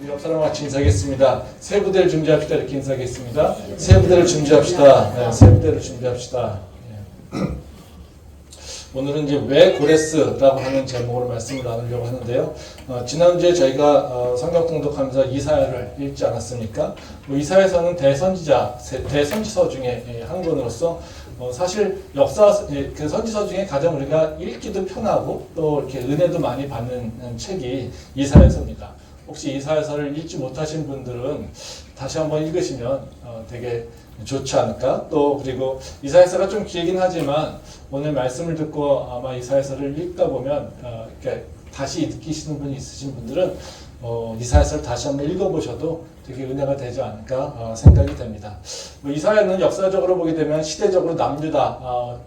우리 옆 사람과 같이 인사하겠습니다. 세 부대를 준비합시다. 이렇게 인사하겠습니다. 세 부대를 준비합시다. 네, 세 부대를 준비합시다. 네. 오늘은 이제 왜 고레스라고 하는 제목으로 말씀을 나누려고 하는데요. 지난주에 저희가 성경 통독하면서 이사야를 읽지 않았습니까? 이사야서는 대선지서 중에 한 권으로서 사실 역사 그 선지서 중에 가장 우리가 읽기도 편하고 또 이렇게 은혜도 많이 받는 책이 이사야서입니다. 혹시 이사야서를 읽지 못하신 분들은 다시 한번 읽으시면 되게 좋지 않을까? 또 그리고 이사야서가 좀 길긴 하지만 오늘 말씀을 듣고 아마 이사야서를 읽다 보면 이렇게 다시 느끼시는 분이 있으신 분들은 이사야서를 다시 한번 읽어보셔도 되게 은혜가 되지 않을까 생각이 됩니다. 이사야는 역사적으로 보게 되면 시대적으로 남유다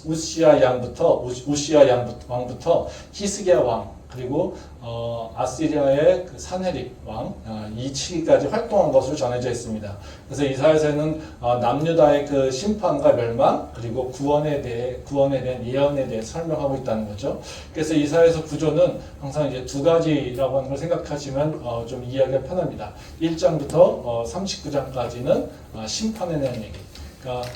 우시야 왕부터 히스기야 왕 그리고 아시리아의 그 사네립 왕 이 시기까지 활동한 것으로 전해져 있습니다. 그래서 이사야서는 남유다의 그 심판과 멸망 그리고 구원에 대한 예언에 대해 설명하고 있다는 거죠. 그래서 이사야서 구조는 항상 이제 두 가지라고 하는 걸 생각하시면 좀 이해하기가 편합니다. 1장부터 39장까지는 심판에 대한 얘기. 그러니까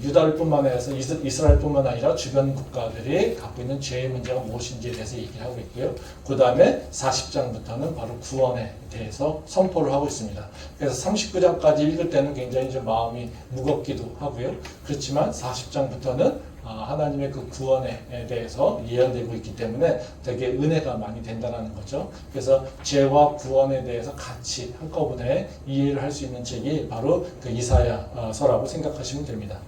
유다를 뿐만 아니라 이스라엘뿐만 아니라 주변 국가들이 갖고 있는 죄의 문제가 무엇인지에 대해서 얘기를 하고 있고요. 그 다음에 40장부터는 바로 구원에 대해서 선포를 하고 있습니다. 그래서 39장까지 읽을 때는 굉장히 좀 마음이 무겁기도 하고요. 그렇지만 40장부터는 하나님의 그 구원에 대해서 예언되고 있기 때문에 되게 은혜가 많이 된다는 거죠. 그래서 죄와 구원에 대해서 같이 한꺼번에 이해를 할 수 있는 책이 바로 그 이사야서라고 생각하시면 됩니다.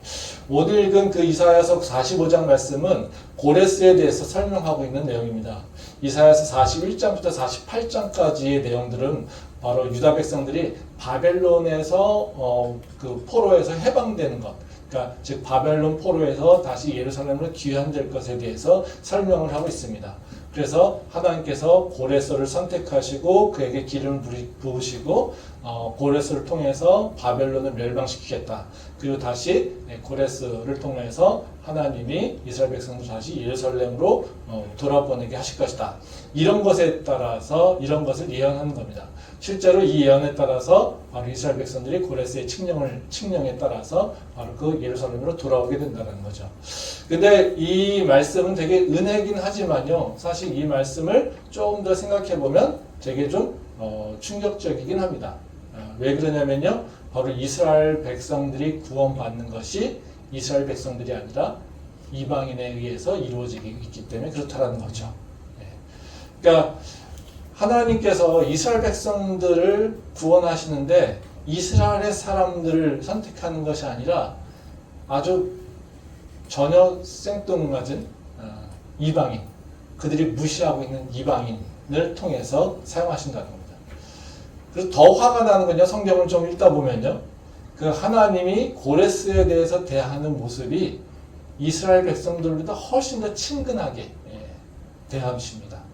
오늘 읽은 그 이사야서 45장 말씀은 고레스에 대해서 설명하고 있는 내용입니다. 이사야서 41장부터 48장까지의 내용들은 바로 유다 백성들이 바벨론에서 그 포로에서 해방되는 것, 그러니까 즉 바벨론 포로에서 다시 예루살렘으로 귀환될 것에 대해서 설명을 하고 있습니다. 그래서 하나님께서 고레스를 선택하시고 그에게 기름을 부으시고 고레스를 통해서 바벨론을 멸망시키겠다. 그리고 다시 고레스를 통해서 하나님이 이스라엘 백성들 다시 예루살렘으로 돌아보내게 하실 것이다. 이런 것에 따라서 이런 것을 예언하는 겁니다. 실제로 이 예언에 따라서 바로 이스라엘 백성들이 고레스의 칙령에 따라서 바로 그 예루살렘으로 돌아오게 된다는 거죠. 근데 이 말씀은 되게 은혜긴 하지만요. 사실 이 말씀을 조금 더 생각해 보면 되게 좀 충격적이긴 합니다. 왜 그러냐면요. 바로 이스라엘 백성들이 구원받는 것이 이스라엘 백성들이 아니라 이방인에 의해서 이루어지기 있기 때문에 그렇다라는 거죠. 그러니까 하나님께서 이스라엘 백성들을 구원하시는데 이스라엘의 사람들을 선택하는 것이 아니라 아주 전혀 생뚱맞은 이방인, 그들이 무시하고 있는 이방인을 통해서 사용하신다는 겁니다. 그래서 더 화가 나는 건요, 성경을 좀 읽다 보면요, 그 하나님이 고레스에 대해서 대하는 모습이 이스라엘 백성들보다 훨씬 더 친근하게 대하십니다.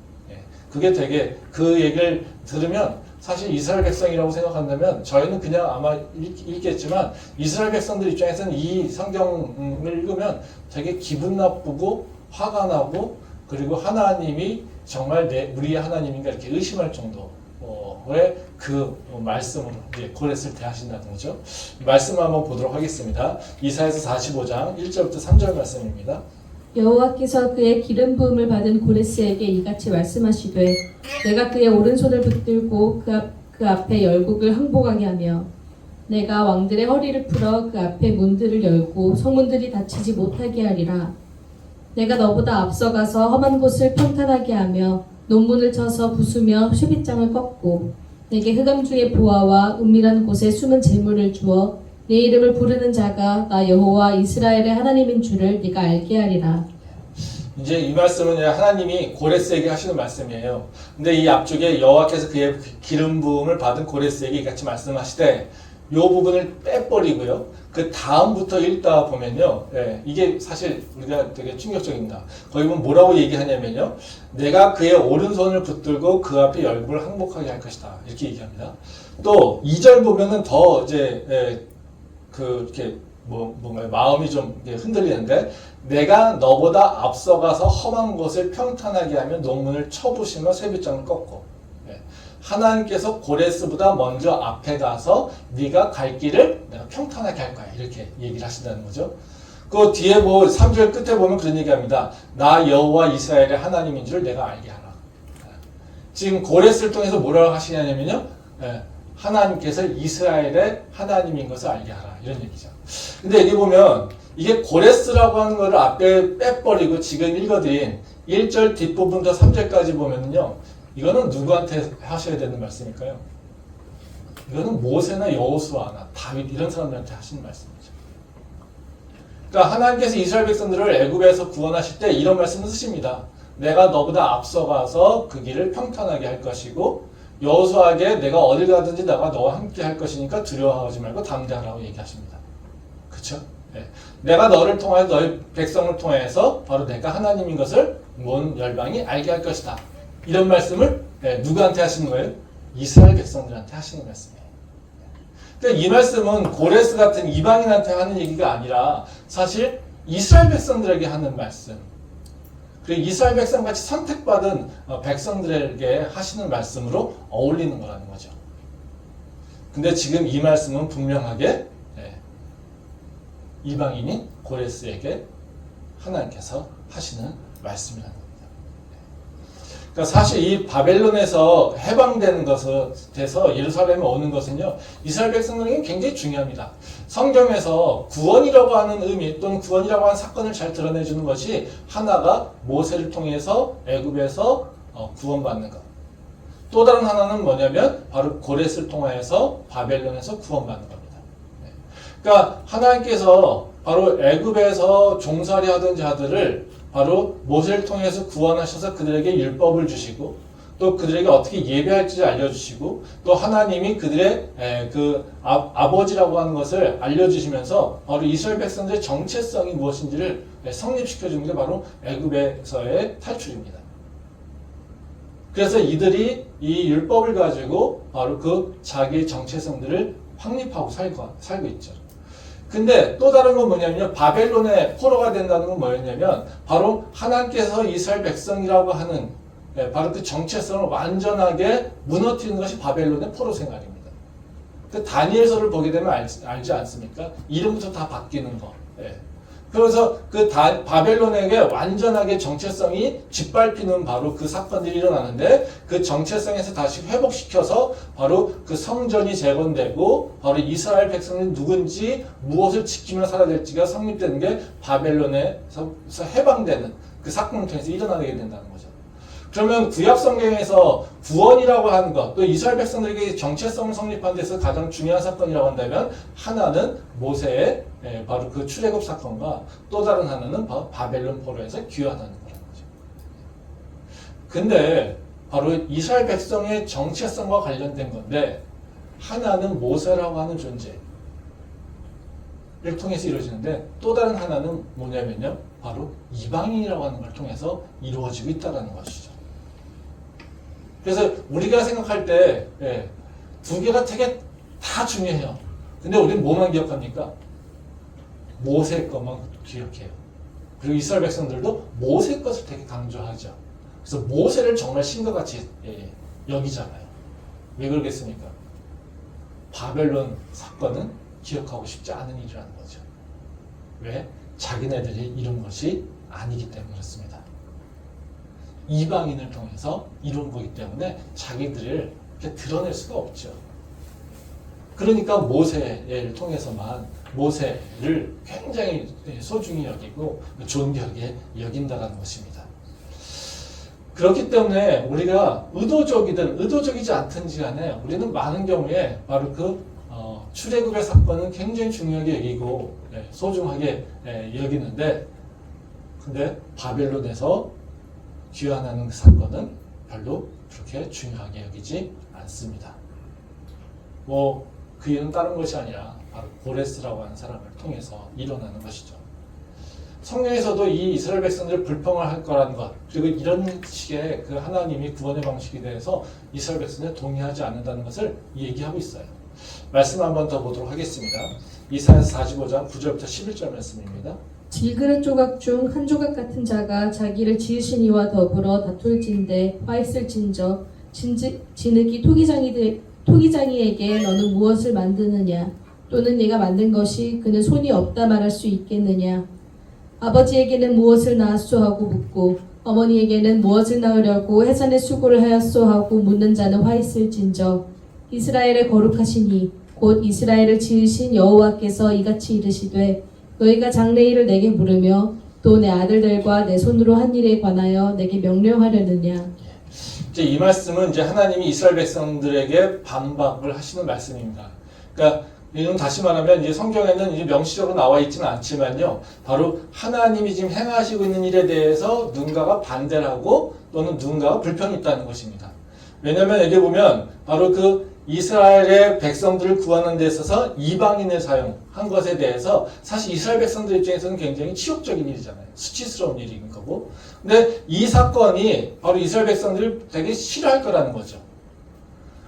그게 되게 그 얘기를 들으면 사실 이스라엘 백성이라고 생각한다면 저희는 그냥 아마 읽겠지만 이스라엘 백성들 입장에서는 이 성경을 읽으면 되게 기분 나쁘고 화가 나고 그리고 하나님이 정말 우리의 하나님인가 이렇게 의심할 정도의 그 말씀으로 이제 고레스를 대하신다는 거죠. 말씀을 한번 보도록 하겠습니다. 이사야서 45장 1절부터 3절 말씀입니다. 여호와께서 그의 기름 부음을 받은 고레스에게 이같이 말씀하시되 내가 그의 오른손을 붙들고 그 앞에 열국을 항복하게 하며 내가 왕들의 허리를 풀어 그 앞에 문들을 열고 성문들이 닫히지 못하게 하리라. 내가 너보다 앞서가서 험한 곳을 평탄하게 하며 논문을 쳐서 부수며 쇠빗장을 꺾고 내게 흑암 중의 보화와 은밀한 곳에 숨은 재물을 주어 내 이름을 부르는 자가 나 여호와 이스라엘의 하나님인 줄을 네가 알게 하리라. 이제 이 말씀은 하나님이 고레스에게 하시는 말씀이에요. 근데 이 앞쪽에 여호와께서 그의 기름 부음을 받은 고레스에게 같이 말씀하시되 이 부분을 빼버리고요. 그 다음부터 읽다 보면요. 이게 사실 우리가 되게 충격적입니다. 거기 보면 뭐라고 얘기하냐면요. 내가 그의 오른손을 붙들고 그 앞에 열국을 항복하게 할 것이다. 이렇게 얘기합니다. 또 2절 보면은 더 이제 이렇게 뭔가 마음이 좀 흔들리는데 내가 너보다 앞서가서 험한 곳을 평탄하게 하며 논문을 쳐부시며 쇠빗장을 꺾고 예. 하나님께서 고레스보다 먼저 앞에 가서 네가 갈 길을 내가 평탄하게 할 거야. 이렇게 얘기를 하신다는 거죠. 그 뒤에 뭐 3절 끝에 보면 그런 얘기합니다. 나 여호와 이스라엘의 하나님인 줄 내가 알게 하라. 지금 고레스를 통해서 뭐라고 하시냐면요. 하나님께서 이스라엘의 하나님인 것을 알게 하라. 이런 얘기죠. 근데 여기 보면 이게 고레스라고 하는 거를 앞에 빼버리고 지금 읽어드린 1절 뒷부분부터 3절까지 보면요. 이거는 누구한테 하셔야 되는 말씀일까요? 이거는 모세나 여호수아나 다윗 이런 사람들한테 하시는 말씀이죠. 그러니까 하나님께서 이스라엘 백성들을 애굽에서 구원하실 때 이런 말씀을 쓰십니다. 내가 너보다 앞서가서 그 길을 평탄하게 할 것이고 여호수아에게 내가 어딜 가든지 내가 너와 함께 할 것이니까 두려워하지 말고 담대하라고 얘기하십니다. 그렇죠? 네. 내가 너를 통하여 너희 백성을 통해서 바로 내가 하나님인 것을 온 열방이 알게 할 것이다. 이런 말씀을 누구한테 하시는 거예요? 이스라엘 백성들한테 하시는 말씀이에요. 그러니까 이 말씀은 고레스 같은 이방인한테 하는 얘기가 아니라 사실 이스라엘 백성들에게 하는 말씀. 그리고 이스라엘 백성같이 선택받은 백성들에게 하시는 말씀으로 어울리는 거라는 거죠. 근데 지금 이 말씀은 분명하게 이방인인 고레스에게 하나님께서 하시는 말씀이라는 겁니다. 그러니까 사실 이 바벨론에서 해방되는 것에 대해서 예루살렘에 오는 것은요, 이스라엘 백성들에게 굉장히 중요합니다. 성경에서 구원이라고 하는 의미 또는 구원이라고 하는 사건을 잘 드러내주는 것이 하나가 모세를 통해서 애굽에서 구원받는 것. 또 다른 하나는 뭐냐면 바로 고레스를 통하여서 바벨론에서 구원받는 겁니다. 그러니까 하나님께서 바로 애굽에서 종살이 하던 자들을 바로 모세를 통해서 구원하셔서 그들에게 율법을 주시고 또 그들에게 어떻게 예배할지 알려주시고 또 하나님이 그들의 그 아버지라고 하는 것을 알려주시면서 바로 이스라엘 백성들의 정체성이 무엇인지를 성립시켜주는 게 바로 애굽에서의 탈출입니다. 그래서 이들이 이 율법을 가지고 바로 그 자기의 정체성들을 확립하고 살고 있죠. 근데 또 다른 건 뭐냐면요. 바벨론의 포로가 된다는 건 뭐였냐면 바로 하나님께서 이스라엘 백성이라고 하는 바로 그 정체성을 완전하게 무너뜨리는 것이 바벨론의 포로 생활입니다. 그 다니엘서를 보게 되면 알지 않습니까? 이름부터 다 바뀌는 거. 그래서 그 바벨론에게 완전하게 정체성이 짓밟히는 바로 그 사건들이 일어나는데 그 정체성에서 다시 회복시켜서 바로 그 성전이 재건되고 바로 이스라엘 백성이 누군지 무엇을 지키며 살아야 될지가 성립되는 게 바벨론에서 해방되는 그 사건을 통해서 일어나게 된다는 거죠. 그러면 구약 성경에서 구원이라고 하는 것, 또 이스라엘 백성들에게 정체성을 성립하는 데서 가장 중요한 사건이라고 한다면 하나는 모세의 바로 그 출애굽 사건과 또 다른 하나는 바로 바벨론 포로에서 귀환하는 거라는 거죠. 근데 바로 이스라엘 백성의 정체성과 관련된 건데 하나는 모세라고 하는 존재를 통해서 이루어지는데 또 다른 하나는 뭐냐면요. 바로 이방인이라고 하는 걸 통해서 이루어지고 있다는 것이죠. 그래서 우리가 생각할 때 두 개가 되게 다 중요해요. 근데 우리는 뭐만 기억합니까? 모세 것만 기억해요. 그리고 이스라엘 백성들도 모세 것을 되게 강조하죠. 그래서 모세를 정말 신과같이 여기잖아요. 왜 그러겠습니까? 바벨론 사건은 기억하고 싶지 않은 일이라는 거죠. 왜? 자기네들이 이룬 것이 아니기 때문에 그렇습니다. 이방인을 통해서 이룬 거기 때문에 자기들을 이렇게 드러낼 수가 없죠. 그러니까 모세를 통해서만 모세를 굉장히 소중히 여기고 존귀하게 여긴다는 것입니다. 그렇기 때문에 우리가 의도적이든 의도적이지 않든지 간에 우리는 많은 경우에 바로 그 출애굽의 사건은 굉장히 중요하게 여기고 소중하게 여기는데 근데 바벨론에서 귀환하는 그 사건은 별로 그렇게 중요하게 여기지 않습니다. 뭐 그 이유는 다른 것이 아니라 바로 고레스라고 하는 사람을 통해서 일어나는 것이죠. 성경에서도 이 이스라엘 백성들을 불평을 할 거라는 것 그리고 이런 식의 그 하나님이 구원의 방식에 대해서 이스라엘 백성들이 동의하지 않는다는 것을 얘기하고 있어요. 말씀 한번 더 보도록 하겠습니다. 이사야서 45장 9절부터 11절 말씀입니다. 질그릇 조각 중 한 조각 같은 자가 자기를 지으신 이와 더불어 다툴진대 화 있을진저 진흙이 토기장이에게 너는 무엇을 만드느냐? 또는 네가 만든 것이 그는 손이 없다 말할 수 있겠느냐? 아버지에게는 무엇을 낳았소 하고 묻고 어머니에게는 무엇을 낳으려고 해산의 수고를 하였소 하고 묻는 자는 화 있을진저 이스라엘의 거룩하시니 곧 이스라엘을 지으신 여호와께서 이같이 이르시되 너희가 장래일을 내게 물으며 또 내 아들들과 내 손으로 한 일에 관하여 내게 명령하려느냐. 이제 이 말씀은 이제 하나님이 이스라엘 백성들에게 반박을 하시는 말씀입니다. 그러니까 이건 다시 말하면 이제 성경에는 이제 명시적으로 나와 있지는 않지만요, 바로 하나님이 지금 행하시고 있는 일에 대해서 누군가가 반대를 하고 또는 누군가가 불평이 있다는 것입니다. 왜냐하면 여기 보면 바로 그 이스라엘의 백성들을 구하는 데 있어서 이방인을 사용한 것에 대해서 사실 이스라엘 백성들 입장에서는 굉장히 치욕적인 일이잖아요. 수치스러운 일인 거고. 근데 이 사건이 바로 이스라엘 백성들이 되게 싫어할 거라는 거죠.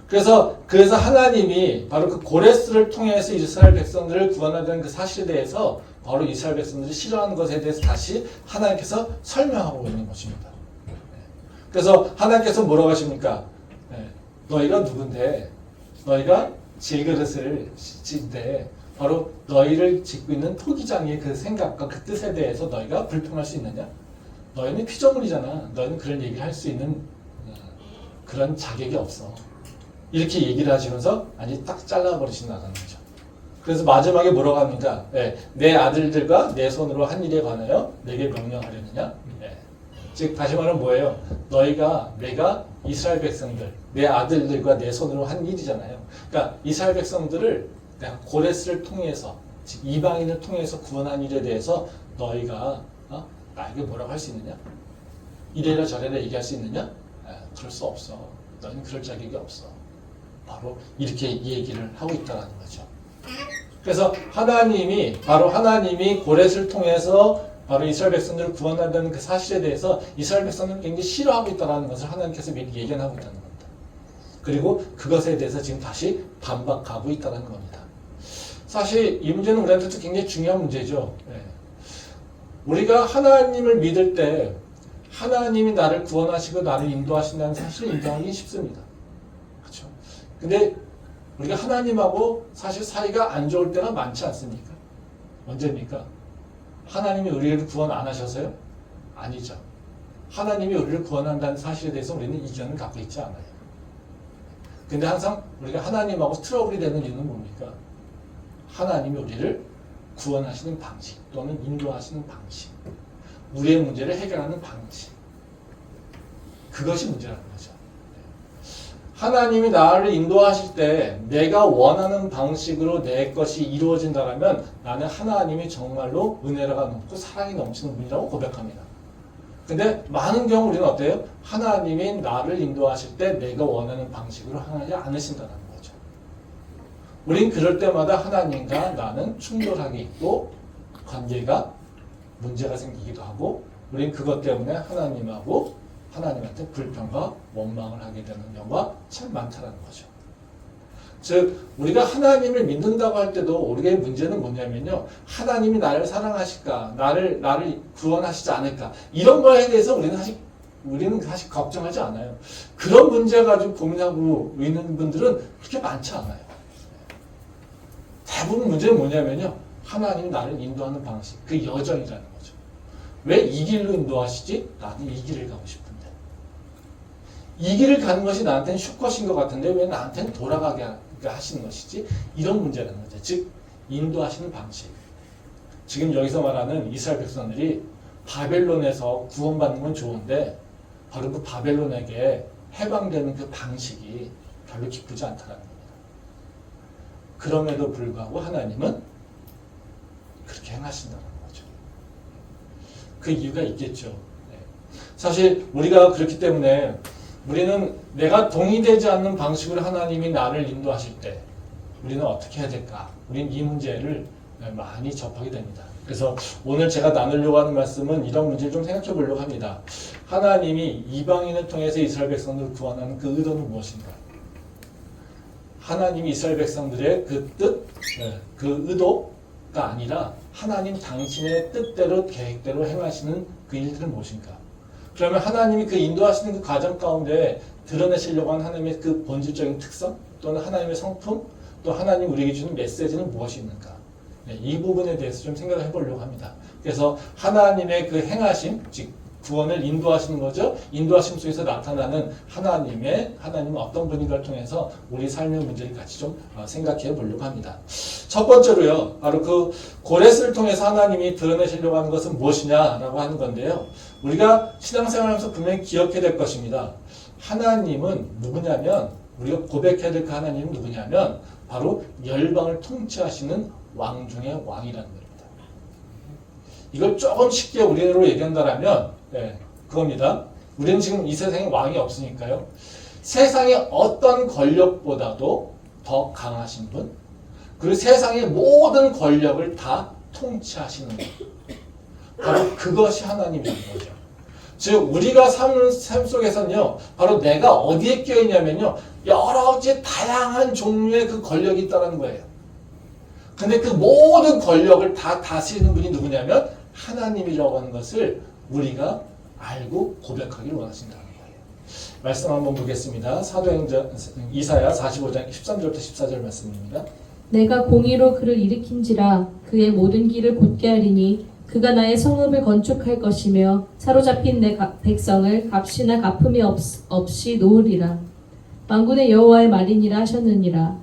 그래서 하나님이 바로 그 고레스를 통해서 이스라엘 백성들을 구원하는 그 사실에 대해서 바로 이스라엘 백성들이 싫어하는 것에 대해서 다시 하나님께서 설명하고 있는 것입니다. 그래서 하나님께서 뭐라고 하십니까? 너희가 누군데? 너희가 질그릇을 짓는데 바로 너희를 짓고 있는 토기장의 그 생각과 그 뜻에 대해서 너희가 불평할 수 있느냐? 너희는 피조물이잖아. 너희는 그런 얘기를 할 수 있는 그런 자격이 없어. 이렇게 얘기를 하시면서 아니 딱 잘라버리신다는 거죠. 그래서 마지막에 뭐라고 합니까? 내 아들들과 내 손으로 한 일에 관하여 내게 명령하려느냐? 즉 다시 말하면 뭐예요? 내가 이스라엘 백성들, 내 아들들과 내 손으로 한 일이잖아요. 그러니까 이스라엘 백성들을 내가 고레스를 통해서, 즉 이방인을 통해서 구원한 일에 대해서 너희가 나에게 뭐라고 할 수 있느냐? 이래라 저래라 얘기할 수 있느냐? 그럴 수 없어. 너희는 그럴 자격이 없어. 바로 이렇게 얘기를 하고 있다는 거죠. 그래서 하나님이 고레스를 통해서 바로 이스라엘 백성들을 구원한다는 그 사실에 대해서 이스라엘 백성들은 굉장히 싫어하고 있다는 것을 하나님께서 미리 예견하고 있다는 겁니다. 그리고 그것에 대해서 지금 다시 반박하고 있다는 겁니다. 사실 이 문제는 우리한테도 굉장히 중요한 문제죠. 우리가 하나님을 믿을 때 하나님이 나를 구원하시고 나를 인도하신다는 사실을 인정하기 쉽습니다. 그렇죠? 근데 우리가 하나님하고 사실 사이가 안 좋을 때가 많지 않습니까? 언제입니까? 하나님이 우리를 구원 안 하셔서요? 아니죠. 하나님이 우리를 구원한다는 사실에 대해서 우리는 이견을 갖고 있지 않아요. 근데 항상 우리가 하나님하고 트러블이 되는 이유는 뭡니까? 하나님이 우리를 구원하시는 방식 또는 인도하시는 방식, 우리의 문제를 해결하는 방식, 그것이 문제라는 거죠. 하나님이 나를 인도하실 때 내가 원하는 방식으로 내 것이 이루어진다면 나는 하나님이 정말로 은혜가 넘고 사랑이 넘치는 분이라고 고백합니다. 근데 많은 경우 우리는 어때요? 하나님이 나를 인도하실 때 내가 원하는 방식으로 하지 않으신다는 거죠. 우린 그럴 때마다 하나님과 나는 충돌하게 있고 관계가 문제가 생기기도 하고 우린 그것 때문에 하나님한테 불평과 원망을 하게 되는 경우가 참 많다는 거죠. 즉 우리가 하나님을 믿는다고 할 때도 우리의 문제는 뭐냐면요, 하나님이 나를 사랑하실까, 나를 구원하시지 않을까, 이런 거에 대해서 우리는 사실 걱정하지 않아요. 그런 문제 가지고 고민하고 있는 분들은 그렇게 많지 않아요. 대부분 문제는 뭐냐면요, 하나님이 나를 인도하는 방식, 그 여정이라는 거죠. 왜 이 길로 인도하시지? 나도 이 길을 가고 싶은데. 이 길을 가는 것이 나한테는 슈컷인 것 같은데 왜 나한테는 돌아가게 하시는 것이지? 이런 문제라는 거죠. 즉 인도하시는 방식. 지금 여기서 말하는 이스라엘 백성들이 바벨론에서 구원받는 건 좋은데 바로 그 바벨론에게 해방되는 그 방식이 별로 기쁘지 않다는 겁니다. 그럼에도 불구하고 하나님은 그렇게 행하신다는 거죠. 그 이유가 있겠죠. 사실 우리가 그렇기 때문에 우리는 내가 동의되지 않는 방식으로 하나님이 나를 인도하실 때 우리는 어떻게 해야 될까? 우리는 이 문제를 많이 접하게 됩니다. 그래서 오늘 제가 나누려고 하는 말씀은 이런 문제를 좀 생각해 보려고 합니다. 하나님이 이방인을 통해서 이스라엘 백성들을 구원하는 그 의도는 무엇인가? 하나님이 이스라엘 백성들의 그 뜻, 그 의도가 아니라 하나님 당신의 뜻대로 계획대로 행하시는 그 일들은 무엇인가? 그러면 하나님이 그 인도하시는 그 과정 가운데 드러내시려고 하는 하나님의 그 본질적인 특성 또는 하나님의 성품 또 하나님 우리에게 주는 메시지는 무엇이 있는가? 네, 이 부분에 대해서 좀 생각을 해보려고 합니다. 그래서 하나님의 그 행하심, 즉 구원을 인도하시는 거죠. 인도하심 속에서 나타나는 하나님은 어떤 분인가를 통해서 우리 삶의 문제를 같이 좀 생각해 보려고 합니다. 첫 번째로요, 바로 그 고레스를 통해서 하나님이 드러내시려고 하는 것은 무엇이냐라고 하는 건데요. 우리가 신앙생활하면서 분명히 기억해야 될 것입니다. 하나님은 누구냐면, 우리가 고백해야 될 그 하나님은 누구냐면 바로 열방을 통치하시는 왕 중의 왕이라는 겁니다. 이걸 조금 쉽게 우리로 얘기한다면 그겁니다. 우리는 지금 이 세상에 왕이 없으니까요. 세상의 어떤 권력보다도 더 강하신 분, 그리고 세상의 모든 권력을 다 통치하시는 분, 바로 그것이 하나님인 거죠. 즉 우리가 사는 삶 속에서는요, 바로 내가 어디에 끼어있냐면요, 여러 가지 다양한 종류의 그 권력이 있다는 거예요. 근데 그 모든 권력을 다 다스리는 분이 누구냐면 하나님이라고 하는 것을 우리가 알고 고백하기를 원하신다는 거예요. 말씀 한번 보겠습니다. 사도행전 이사야 45장 13절부터 14절 말씀입니다. 내가 공의로 그를 일으킨지라 그의 모든 길을 곧게 하리니 그가 나의 성읍을 건축할 것이며 사로잡힌 내 백성을 값이나 갚음이 없이 놓으리라. 만군의 여호와의 말이니라 하셨느니라.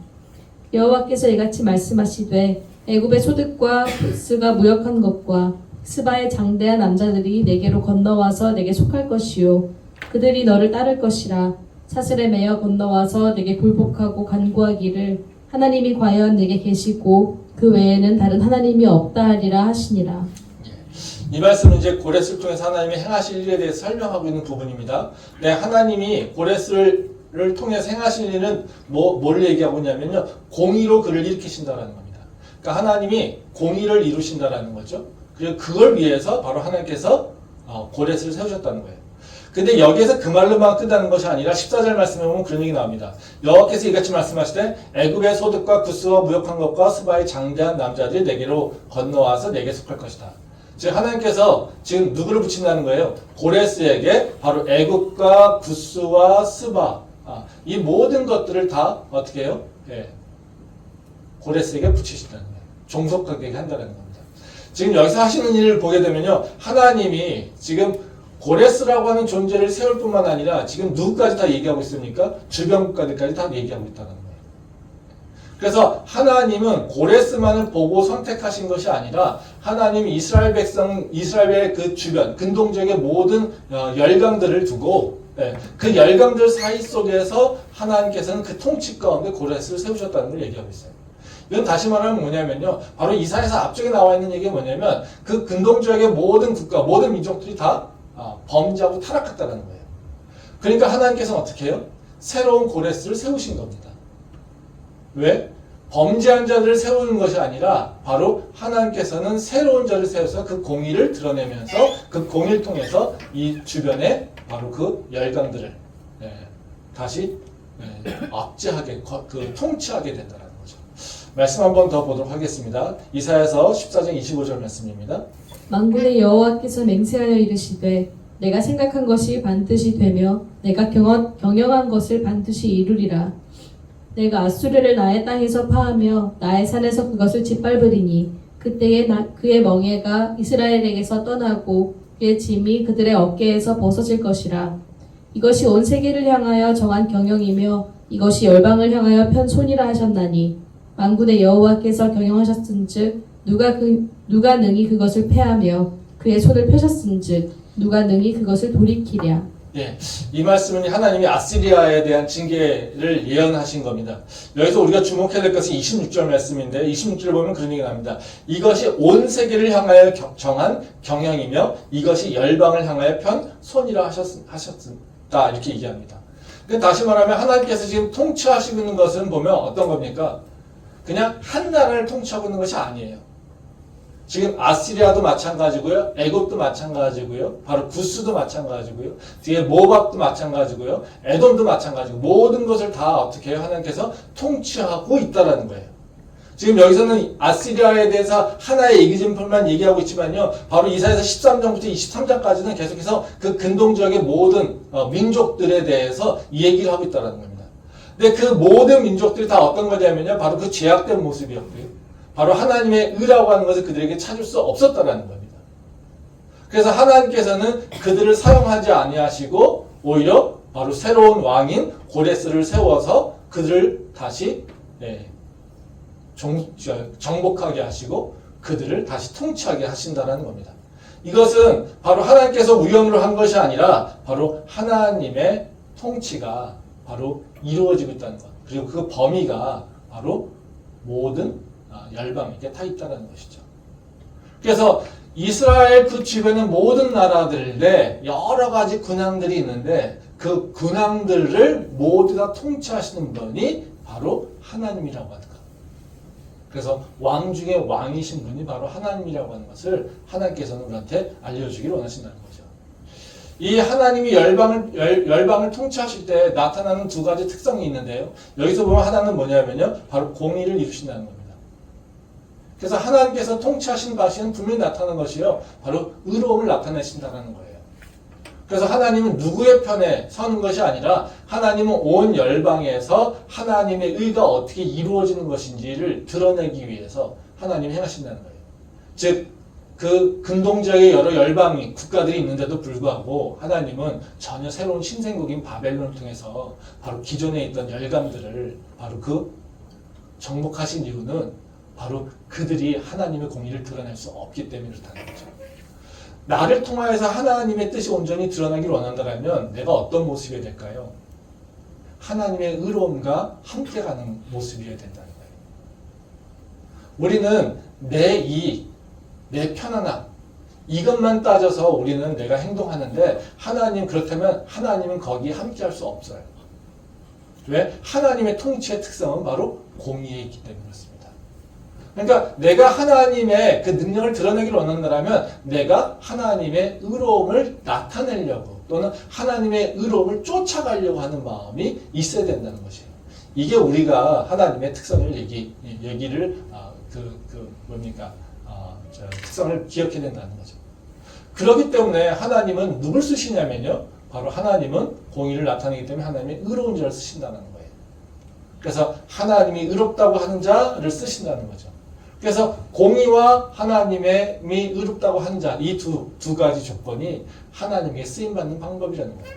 여호와께서 이같이 말씀하시되 애굽의 소득과 부스가 무역한 것과 스바의 장대한 남자들이 내게로 건너와서 내게 속할 것이요 그들이 너를 따를 것이라. 사슬에 매여 건너와서 내게 굴복하고 간구하기를 하나님이 과연 내게 계시고 그 외에는 다른 하나님이 없다 하리라 하시니라. 이 말씀은 이제 고레스를 통해서 하나님이 행하실 일에 대해서 설명하고 있는 부분입니다. 네, 하나님이 고레스를 통해서 행하실 일은 뭘 얘기하고 있냐면요, 공의로 그를 일으키신다라는 겁니다. 그러니까 하나님이 공의를 이루신다라는 거죠. 그리고 그걸 위해서 바로 하나님께서 고레스를 세우셨다는 거예요. 근데 여기에서 그 말로만 끝나는 것이 아니라 14절 말씀에 보면 그런 얘기 나옵니다. 여호와께서 이같이 말씀하시되 애굽의 소득과 구스와 무역한 것과 스바의 장대한 남자들이 내게로 건너와서 내게 속할 것이다. 즉 하나님께서 지금 누구를 붙인다는 거예요? 고레스에게 바로 애굽과 구스와 스바, 이 모든 것들을 다 어떻게 해요? 고레스에게 붙이신다는 거예요. 종속하게 한다는 겁니다. 지금 여기서 하시는 일을 보게 되면요, 하나님이 지금 고레스라고 하는 존재를 세울 뿐만 아니라 지금 누구까지 다 얘기하고 있습니까? 주변 국가들까지 다 얘기하고 있다는 거예요. 그래서 하나님은 고레스만을 보고 선택하신 것이 아니라 하나님이 이스라엘 백성, 이스라엘의 그 주변, 근동지역의 모든 열강들을 두고 그 열강들 사이 속에서 하나님께서는 그 통치 가운데 고레스를 세우셨다는 걸 얘기하고 있어요. 이건 다시 말하면 뭐냐면요, 바로 이사야서 앞쪽에 나와 있는 얘기가 뭐냐면 그 근동지역의 모든 국가, 모든 민족들이 다 범죄하고 타락했다는 거예요. 그러니까 하나님께서는 어떻게 해요? 새로운 고레스를 세우신 겁니다. 왜? 범죄한 자들을 세우는 것이 아니라 바로 하나님께서는 새로운 자를 세워서 그 공의를 드러내면서 그 공의를 통해서 이 주변에 바로 그 열강들을 다시 압제하게, 통치하게 된다는 거죠. 말씀 한 번 더 보도록 하겠습니다. 이사야서 14장 25절 말씀입니다. 만군의 여호와께서 맹세하여 이르시되 내가 생각한 것이 반드시 되며 내가 경영한 것을 반드시 이루리라. 내가 아수르를 나의 땅에서 파하며 나의 산에서 그것을 짓밟으리니 그때에 그의 멍에가 이스라엘에게서 떠나고 그의 짐이 그들의 어깨에서 벗어질 것이라. 이것이 온 세계를 향하여 정한 경영이며 이것이 열방을 향하여 편 손이라 하셨나니 만군의 여호와께서 경영하셨은즉 누가 능히 그것을 패하며 그의 손을 펴셨은즉 누가 능히 그것을 돌이키랴. 이 말씀은 하나님이 아시리아에 대한 징계를 예언하신 겁니다. 여기서 우리가 주목해야 될 것은 26절 말씀인데 26절 보면 그런 얘기가 납니다. 이것이 온 세계를 향하여 정한 경영이며 이것이 열방을 향하여 편 손이라 하셨다 이렇게 얘기합니다. 다시 말하면 하나님께서 지금 통치하시고 있는 것은 보면 어떤 겁니까? 그냥 한 나라를 통치하고 있는 것이 아니에요. 지금 아시리아도 마찬가지고요, 애굽도 마찬가지고요, 바로 구스도 마찬가지고요, 뒤에 모압도 마찬가지고요, 에돔도 마찬가지고 모든 것을 다 어떻게 해요? 하나님께서 통치하고 있다라는 거예요. 지금 여기서는 아시리아에 대해서 하나의 얘기진풀만 얘기하고 있지만요. 바로 이사야서 13장부터 23장까지는 계속해서 그 근동 지역의 모든 민족들에 대해서 이 얘기를 하고 있다는 겁니다. 근데 그 모든 민족들이 다 어떤 거냐면요. 바로 그 죄악된 모습이었고요. 바로 하나님의 의라고 하는 것을 그들에게 찾을 수 없었다는 겁니다. 그래서 하나님께서는 그들을 사용하지 아니하시고 오히려 바로 새로운 왕인 고레스를 세워서 그들을 다시 정복하게 하시고 그들을 다시 통치하게 하신다는 겁니다. 이것은 바로 하나님께서 우연으로 한 것이 아니라 바로 하나님의 통치가 바로 이루어지고 있다는 것. 그리고 그 범위가 바로 모든 열방에게 다 있다는 것이죠. 그래서 이스라엘 그 주변의 모든 나라들에 여러 가지 군왕들이 있는데 그 군왕들을 모두 다 통치하시는 분이 바로 하나님이라고 하는 것. 그래서 왕 중에 왕이신 분이 바로 하나님이라고 하는 것을 하나님께서는 우리한테 알려주기를 원하신다는 거죠. 이 하나님이 열방을 통치하실 때 나타나는 두 가지 특성이 있는데요. 여기서 보면 하나는 뭐냐면요. 바로 공의를 이루신다는 겁니다. 그래서 하나님께서 통치하신 바시는 분명히 나타나는 것이요. 바로 의로움을 나타내신다는 거예요. 그래서 하나님은 누구의 편에 서는 것이 아니라 하나님은 온 열방에서 하나님의 의가 어떻게 이루어지는 것인지를 드러내기 위해서 하나님이 행하신다는 거예요. 즉, 그 근동지역의 여러 열방이 국가들이 있는데도 불구하고 하나님은 전혀 새로운 신생국인 바벨론을 통해서 바로 기존에 있던 열강들을 바로 그 정복하신 이유는 바로 그들이 하나님의 공의를 드러낼 수 없기 때문에 그렇다는 거죠. 나를 통하여서 하나님의 뜻이 온전히 드러나기를 원한다면 내가 어떤 모습이 될까요? 하나님의 의로움과 함께 가는 모습이어야 된다는 거예요. 우리는 내 이익, 내 편안함 이것만 따져서 우리는 내가 행동하는데 그렇다면 하나님은 거기에 함께 할 수 없어요. 왜? 하나님의 통치의 특성은 바로 공의에 있기 때문에 그렇습니다. 그러니까 내가 하나님의 그 능력을 드러내기를 원한다면 내가 하나님의 의로움을 나타내려고 또는 하나님의 의로움을 쫓아가려고 하는 마음이 있어야 된다는 것이에요. 이게 우리가 하나님의 특성을 특성을 기억해야 된다는 거죠. 그렇기 때문에 하나님은 누굴 쓰시냐면요. 바로 하나님은 공의를 나타내기 때문에 하나님의 의로운 자를 쓰신다는 거예요. 그래서 하나님이 의롭다고 하는 자를 쓰신다는 거죠. 그래서 공의와 하나님의 의롭다고 하는 자, 이 두 가지 조건이 하나님에게 쓰임받는 방법이라는 거예요.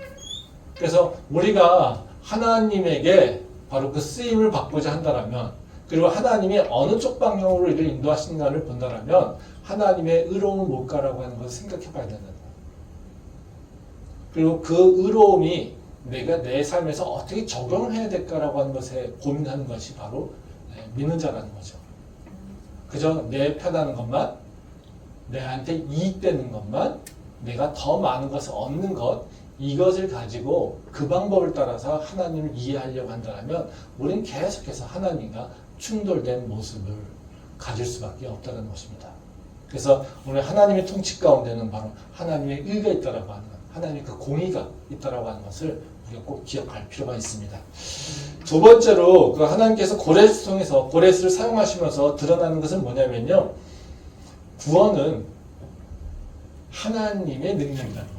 그래서 우리가 하나님에게 바로 그 쓰임을 받고자 한다면 그리고 하나님이 어느 쪽 방향으로 이를 인도하시는가를 본다면 하나님의 의로움을 못 가라고 하는 것을 생각해 봐야 된다는 거예요. 그리고 그 의로움이 내가 내 삶에서 어떻게 적용을 해야 될까라고 하는 것에 고민하는 것이 바로 믿는 자라는 거죠. 그저 내 편하는 것만, 내한테 이익되는 것만, 내가 더 많은 것을 얻는 것, 이것을 가지고 그 방법을 따라서 하나님을 이해하려고 한다면 우리는 계속해서 하나님과 충돌된 모습을 가질 수밖에 없다는 것입니다. 그래서 오늘 하나님의 통치 가운데는 바로 하나님의 의가 있다라고 하는 것, 하나님의 그 공의가 있다라고 하는 것을 우리가 꼭 기억할 필요가 있습니다. 두 번째로 그 하나님께서 고레스 통해서 고레스를 사용하시면서 드러나는 것은 뭐냐면요. 구원은 하나님의 능력이라는 겁니다.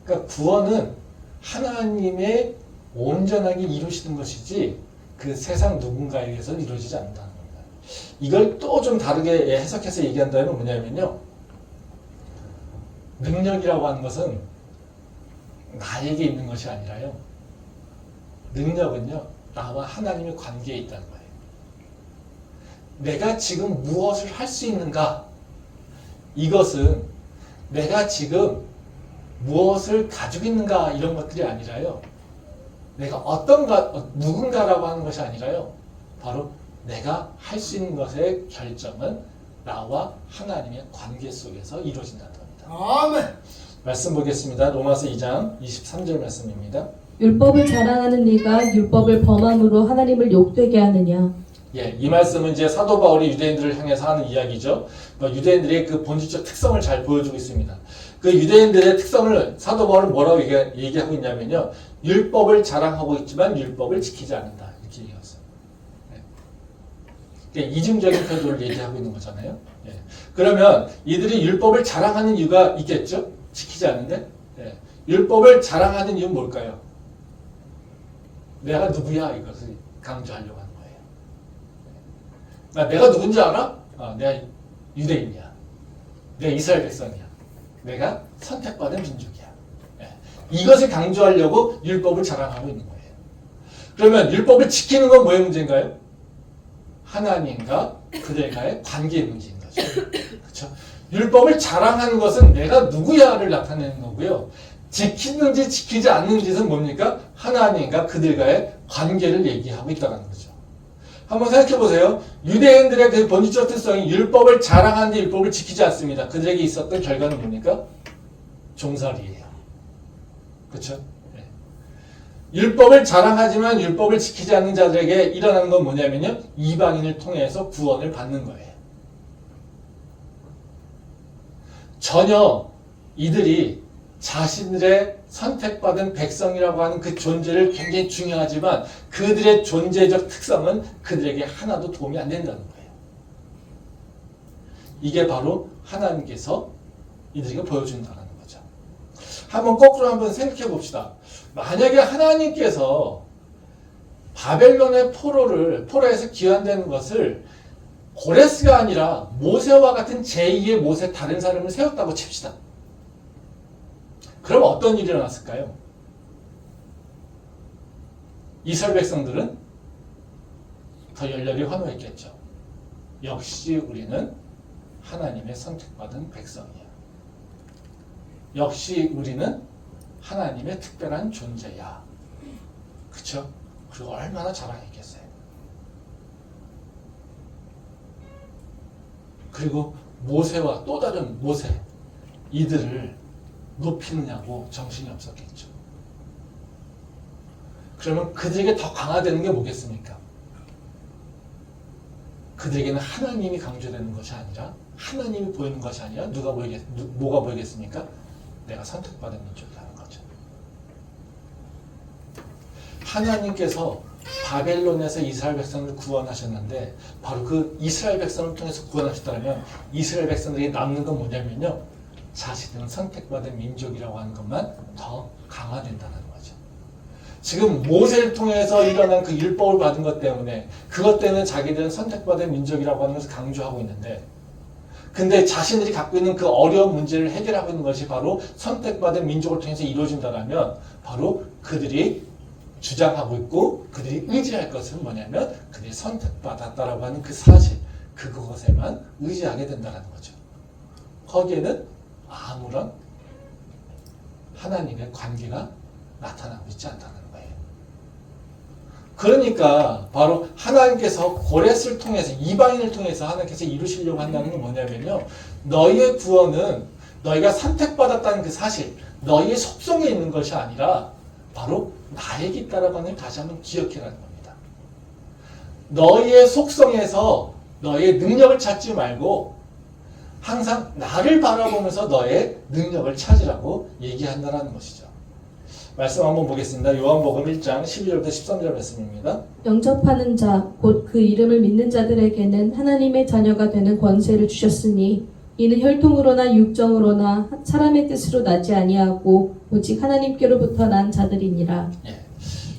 그러니까 구원은 하나님의 온전하게 이루시는 것이지 그 세상 누군가에 의해서 이루어지지 않는다는 겁니다. 이걸 또 좀 다르게 해석해서 얘기한다면 뭐냐면요. 능력이라고 하는 것은 나에게 있는 것이 아니라요. 능력은요. 나와 하나님의 관계에 있다는 거예요. 내가 지금 무엇을 할 수 있는가? 이것은 내가 지금 무엇을 가지고 있는가 이런 것들이 아니라요. 내가 누군가라고 하는 것이 아니라요. 바로 내가 할 수 있는 것의 결정은 나와 하나님의 관계 속에서 이루어진다는 겁니다. 아멘. 말씀 보겠습니다. 로마서 2장 23절 말씀입니다. 율법을 자랑하는 네가 율법을 범함으로 하나님을 욕되게 하느냐? 예, 이 말씀은 이제 사도 바울이 유대인들을 향해서 하는 이야기죠. 유대인들의 그 본질적 특성을 잘 보여주고 있습니다. 그 유대인들의 특성을 사도 바울은 뭐라고 얘기하고 있냐면요. 율법을 자랑하고 있지만 율법을 지키지 않는다. 이렇게 얘기했어요. 네. 그러니까 이중적인 태도를 얘기하고 있는 거잖아요. 예. 그러면 이들이 율법을 자랑하는 이유가 있겠죠? 지키지 않는데. 예. 율법을 자랑하는 이유는 뭘까요? 내가 누구야 이것을 강조하려고 하는 거예요. 내가 누군지 알아? 내가 유대인이야. 내가 이스라엘 백성이야. 내가 선택받은 민족이야. 예. 이것을 강조하려고 율법을 자랑하고 있는 거예요. 그러면 율법을 지키는 건 뭐의 문제인가요? 하나님과 그들과의 관계의 문제인 거죠. 그렇죠? 율법을 자랑하는 것은 내가 누구야를 나타내는 거고요. 지키는지 지키지 않는지는 뭡니까? 하나님과 그들과의 관계를 얘기하고 있다는 거죠. 한번 생각해 보세요. 유대인들의 그 본질적 특성이 율법을 자랑하는데 율법을 지키지 않습니다. 그들에게 있었던 결과는 뭡니까? 종살이에요. 그렇죠? 네. 율법을 자랑하지만 율법을 지키지 않는 자들에게 일어나는 건 뭐냐면요. 이방인을 통해서 구원을 받는 거예요. 전혀 이들이 자신들의 선택받은 백성이라고 하는 그 존재를 굉장히 중요하지만 그들의 존재적 특성은 그들에게 하나도 도움이 안 된다는 거예요. 이게 바로 하나님께서 이들에게 보여준다는 거죠. 한번 거꾸로 한번 생각해 봅시다. 만약에 하나님께서 바벨론의 포로에서 귀환되는 것을 고레스가 아니라 모세와 같은 제2의 모세 다른 사람을 세웠다고 칩시다. 그럼 어떤 일이 일어났을까요? 이스라엘 백성들은 더 열렬히 환호했겠죠. 역시 우리는 하나님의 선택받은 백성이야. 역시 우리는 하나님의 특별한 존재야. 그쵸? 그리고 얼마나 자랑했겠어요. 그리고 모세와 또 다른 모세, 이들을 높이느냐고 정신이 없었겠죠. 그러면 그들에게 더 강화되는 게 뭐겠습니까? 그들에게는 하나님이 강조되는 것이 아니라 하나님이 보이는 것이 아니라 뭐가 보이겠습니까? 내가 선택받은 민족이라는 거죠. 하나님께서 바벨론에서 이스라엘 백성을 구원하셨는데 바로 그 이스라엘 백성을 통해서 구원하셨다면 이스라엘 백성들이 남는 건 뭐냐면요. 자신은 선택받은 민족이라고 하는 것만 더 강화된다는 거죠. 지금 모세를 통해서 일어난 그 율법을 받은 것 때문에 그것 때문에 자기들은 선택받은 민족이라고 하는 것을 강조하고 있는데 근데 자신들이 갖고 있는 그 어려운 문제를 해결하고 있는 것이 바로 선택받은 민족을 통해서 이루어진다면 바로 그들이 주장하고 있고 그들이 의지할 것은 뭐냐면 그들이 선택받았다라고 하는 그 사실 그것에만 의지하게 된다는 거죠. 거기에는 아무런 하나님의 관계가 나타나고 있지 않다는 거예요. 그러니까 바로 하나님께서 고레스를 통해서 이방인을 통해서 하나님께서 이루시려고 한다는 건 뭐냐면요. 너희의 구원은 너희가 선택받았다는 그 사실, 너희의 속성에 있는 것이 아니라 바로 나에게 있다라고 하는 걸 다시 한번 기억해라는 겁니다. 너희의 속성에서 너희의 능력을 찾지 말고 항상 나를 바라보면서 너의 능력을 찾으라고 얘기한다는 것이죠. 말씀 한번 보겠습니다. 요한복음 1장 12절부터 13절 말씀입니다. 영접하는 자, 곧 그 이름을 믿는 자들에게는 하나님의 자녀가 되는 권세를 주셨으니 이는 혈통으로나 육정으로나 사람의 뜻으로 나지 아니하고 오직 하나님께로부터 난 자들이니라. 예.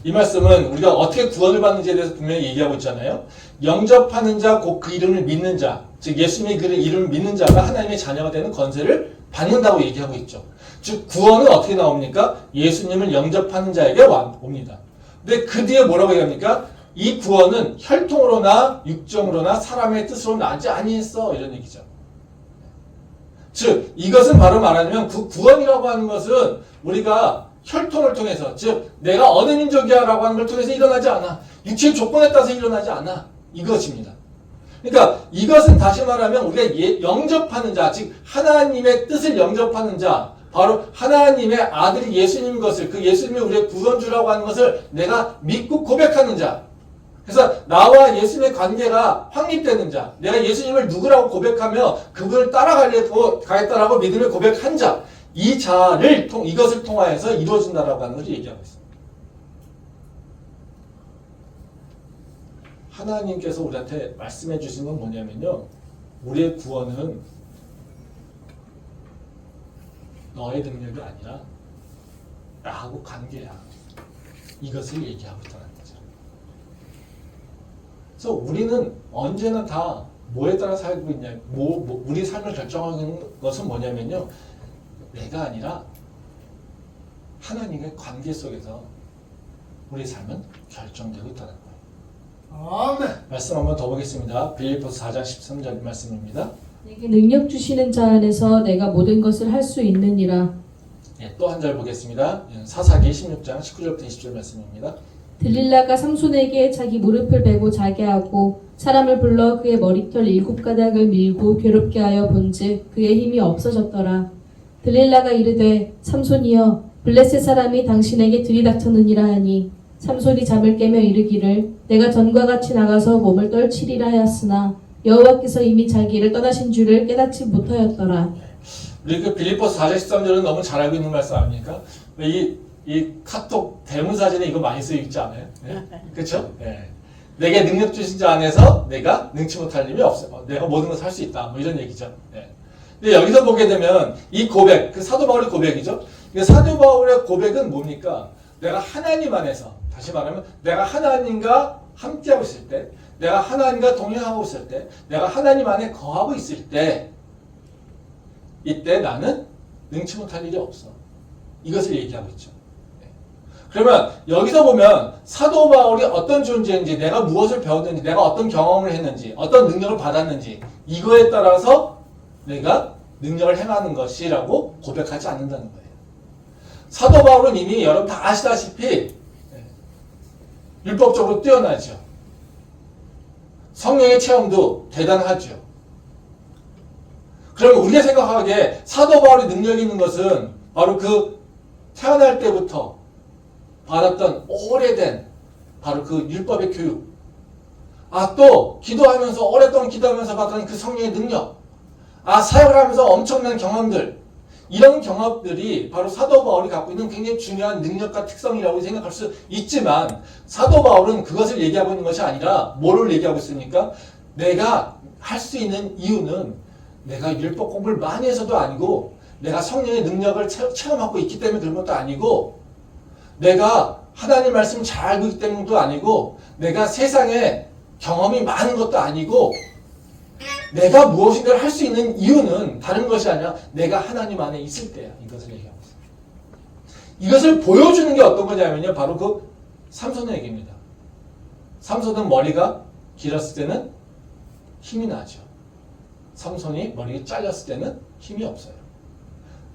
이 말씀은 우리가 어떻게 구원을 받는지에 대해서 분명히 얘기하고 있잖아요. 영접하는 자, 곧 그 이름을 믿는 자, 즉 예수님의 그 이름을 믿는 자가 하나님의 자녀가 되는 권세를 받는다고 얘기하고 있죠. 즉 구원은 어떻게 나옵니까? 예수님을 영접하는 자에게 옵니다. 근데 그 뒤에 뭐라고 얘기합니까? 이 구원은 혈통으로나 육정으로나 사람의 뜻으로 나지 아니했어 이런 얘기죠. 즉 이것은 바로 말하자면 그 구원이라고 하는 것은 우리가 혈통을 통해서 즉 내가 어느 민족이야 라고 하는 걸 통해서 일어나지 않아. 육체의 조건에 따라서 일어나지 않아. 이것입니다. 그러니까 이것은 다시 말하면 우리가 영접하는 자, 즉 하나님의 뜻을 영접하는 자, 바로 하나님의 아들이 예수님인 것을, 그 예수님이 우리의 구원주라고 하는 것을 내가 믿고 고백하는 자. 그래서 나와 예수님의 관계가 확립되는 자, 내가 예수님을 누구라고 고백하며 그분을 따라가겠다라고 믿음을 고백한 자, 이 자를 이것을 통하여서 이루어진다라고 하는 것을 얘기하고 있습니다. 하나님께서 우리한테 말씀해 주신 건 뭐냐면요. 우리의 구원은 너의 능력이 아니라 나하고 관계야. 이것을 얘기하고 있다는 거죠. 그래서 우리는 언제나 다 뭐에 따라 살고 있냐, 우리 삶을 결정하는 것은 뭐냐면요. 내가 아니라 하나님의 관계 속에서 우리 삶은 결정되고 있다는 거예요. 아멘. 말씀 한번 더 보겠습니다. 빌립보서 4장 13절 말씀입니다. 내게 능력 주시는 자 안에서 내가 모든 것을 할 수 있느니라. 예, 또 한 절 보겠습니다. 사사기 16장 19절부터 20절 말씀입니다. 들릴라가 삼손에게 자기 무릎을 베고 자게 하고 사람을 불러 그의 머리털 7가닥을 밀고 괴롭게 하여 본즉 그의 힘이 없어졌더라. 들릴라가 이르되 삼손이여 블레셋 사람이 당신에게 들이닥쳤느니라 하니 삼손이 잠을 깨며 이르기를 내가 전과 같이 나가서 몸을 떨치리라 하였으나 여호와께서 이미 자기를 떠나신 줄을 깨닫지 못하였더라. 우리 그 빌립보서 4장 13절은 너무 잘 알고 있는 말씀 아닙니까? 이 카톡 대문사진에 이거 많이 쓰여 있지 않아요? 네? 그렇죠? 네. 내게 능력 주신 자 안에서 내가 능치 못할 힘이 없어. 내가 모든 것을 할 수 있다. 뭐 이런 얘기죠. 네. 근데 여기서 보게 되면 이 고백, 그 사도 바울의 고백이죠. 이 사도 바울의 고백은 뭡니까? 내가 하나님 안에서, 다시 말하면 내가 하나님과 함께하고 있을 때, 내가 하나님과 동행하고 있을 때, 내가 하나님 안에 거하고 있을 때, 이때 나는 능치 못할 일이 없어. 이것을 얘기하고 있죠. 네. 그러면 여기서 보면 사도 바울이 어떤 존재인지, 내가 무엇을 배웠는지, 내가 어떤 경험을 했는지, 어떤 능력을 받았는지, 이거에 따라서 내가 능력을 행하는 것이라고 고백하지 않는다는 거예요. 사도 바울은 이미 여러분 다 아시다시피 율법적으로 뛰어나죠. 성령의 체험도 대단하죠. 그러면 우리가 생각하기에 사도 바울의 능력이 있는 것은 바로 그 태어날 때부터 받았던 오래된 바로 그 율법의 교육, 또 기도하면서 오랫동안 기도하면서 받던 그 성령의 능력, 사역을 하면서 엄청난 경험들, 이런 경험들이 바로 사도 바울이 갖고 있는 굉장히 중요한 능력과 특성이라고 생각할 수 있지만 사도 바울은 그것을 얘기하고 있는 것이 아니라 뭐를 얘기하고 있습니까? 내가 할 수 있는 이유는 내가 율법 공부를 많이 해서도 아니고 내가 성령의 능력을 체험하고 있기 때문에 그런 것도 아니고 내가 하나님 말씀을 잘 알고 있기 때문도 아니고 내가 세상에 경험이 많은 것도 아니고 내가 무엇인가를 할 수 있는 이유는 다른 것이 아니라 내가 하나님 안에 있을 때야. 이것을 얘기하고 있어요. 이것을 보여주는 게 어떤 거냐면요. 바로 그 삼손의 얘기입니다. 삼손은 머리가 길었을 때는 힘이 나죠. 삼손이 머리가 잘렸을 때는 힘이 없어요.